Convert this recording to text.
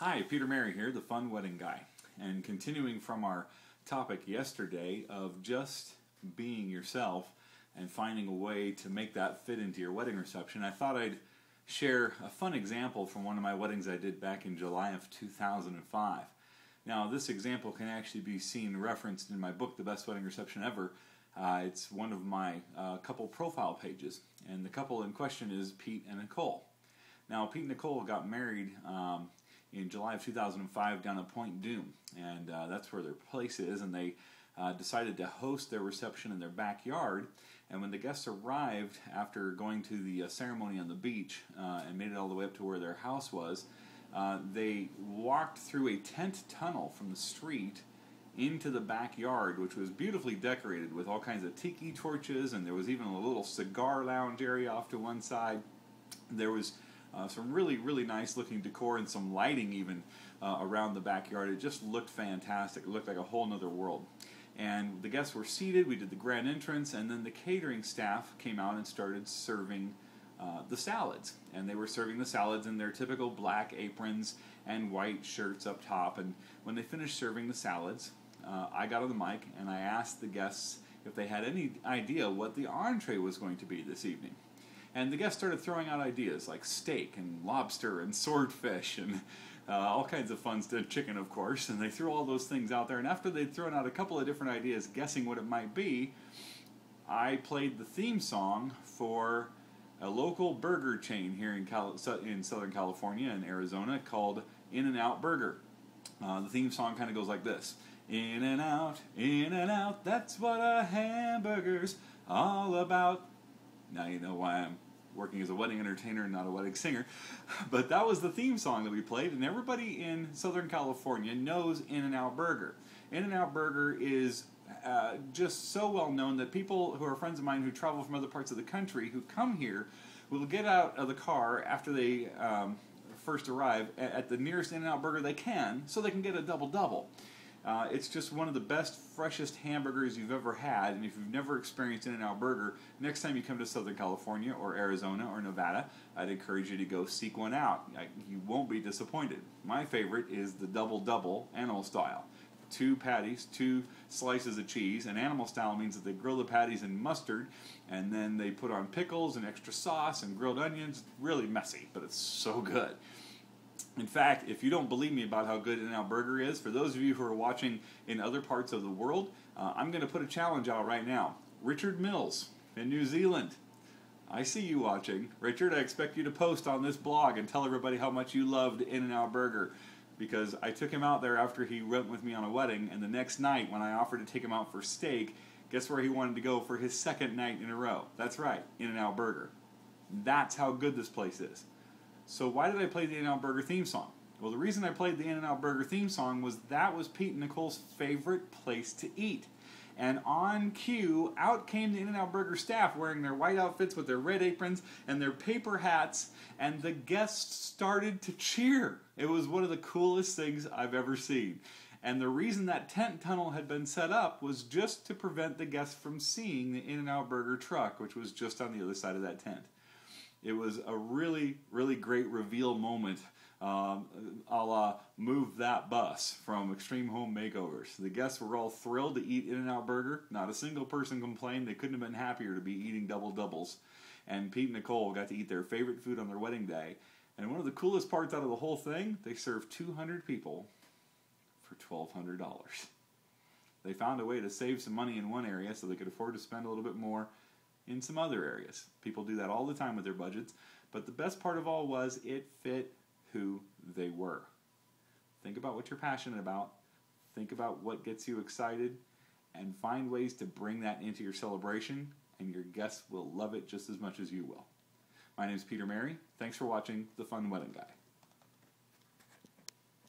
Hi, Peter Mary here, the Fun Wedding Guy. And continuing from our topic yesterday of just being yourself and finding a way to make that fit into your wedding reception, I thought I'd share a fun example from one of my weddings I did back in July of 2005. Now, this example can actually be seen referenced in my book, The Best Wedding Reception Ever. It's one of my couple profile pages, and the couple in question is Pete and Nicole. Now, Pete and Nicole got married in July of 2005 down at Point Doom, and that's where their place is, and they decided to host their reception in their backyard. And when the guests arrived after going to the ceremony on the beach and made it all the way up to where their house was, they walked through a tent tunnel from the street into the backyard, which was beautifully decorated with all kinds of tiki torches, and there was even a little cigar lounge area off to one side. There was some really nice looking decor and some lighting even around the backyard. It just looked fantastic. It looked like a whole nother world. And the guests were seated, we did the grand entrance, and then the catering staff came out and started serving the salads. And they were serving the salads in their typical black aprons and white shirts up top. And when they finished serving the salads, I got on the mic and I asked the guests if they had any idea what the entree was going to be this evening. And the guests started throwing out ideas like steak and lobster and swordfish and all kinds of fun stuff, chicken of course, and they threw all those things out there. And after they'd thrown out a couple of different ideas guessing what it might be, I played the theme song for a local burger chain here in Southern California and Arizona called In-N-Out Burger. The theme song kind of goes like this. In and out, that's what a hamburger's all about. Now you know why I'm working as a wedding entertainer and not a wedding singer. But that was the theme song that we played, and everybody in Southern California knows In-N-Out Burger. In-N-Out Burger is just so well known that people who are friends of mine who travel from other parts of the country who come here will get out of the car after they first arrive at the nearest In-N-Out Burger they can so they can get a double-double. It's just one of the best, freshest hamburgers you've ever had, and if you've never experienced In-N-Out Burger, next time you come to Southern California or Arizona or Nevada, I'd encourage you to go seek one out. You won't be disappointed. My favorite is the double-double animal style. 2 patties, 2 slices of cheese, and animal style means that they grill the patties in mustard, and then they put on pickles and extra sauce and grilled onions. Really messy, but it's so good. In fact, if you don't believe me about how good In-N-Out Burger is, for those of you who are watching in other parts of the world, I'm going to put a challenge out right now. Richard Mills in New Zealand. I see you watching. Richard, I expect you to post on this blog and tell everybody how much you loved In-N-Out Burger, because I took him out there after he went with me on a wedding, and the next night when I offered to take him out for steak, guess where he wanted to go for his second night in a row? That's right, In-N-Out Burger. That's how good this place is. So why did I play the In-N-Out Burger theme song? Well, the reason I played the In-N-Out Burger theme song was that was Pete and Nicole's favorite place to eat. And on cue, out came the In-N-Out Burger staff wearing their white outfits with their red aprons and their paper hats, and the guests started to cheer. It was one of the coolest things I've ever seen. And the reason that tent tunnel had been set up was just to prevent the guests from seeing the In-N-Out Burger truck, which was just on the other side of that tent. It was a really great reveal moment, a la Move That Bus from Extreme Home Makeovers. The guests were all thrilled to eat In-N-Out Burger. Not a single person complained. They couldn't have been happier to be eating double-doubles. And Pete and Nicole got to eat their favorite food on their wedding day. And one of the coolest parts out of the whole thing, they served 200 people for $1,200. They found a way to save some money in one area so they could afford to spend a little bit more in some other areas. People do that all the time with their budgets, but the best part of all was it fit who they were. Think about what you're passionate about, think about what gets you excited, and find ways to bring that into your celebration, and your guests will love it just as much as you will. My name is Peter Mary. Thanks for watching The Fun Wedding Guy.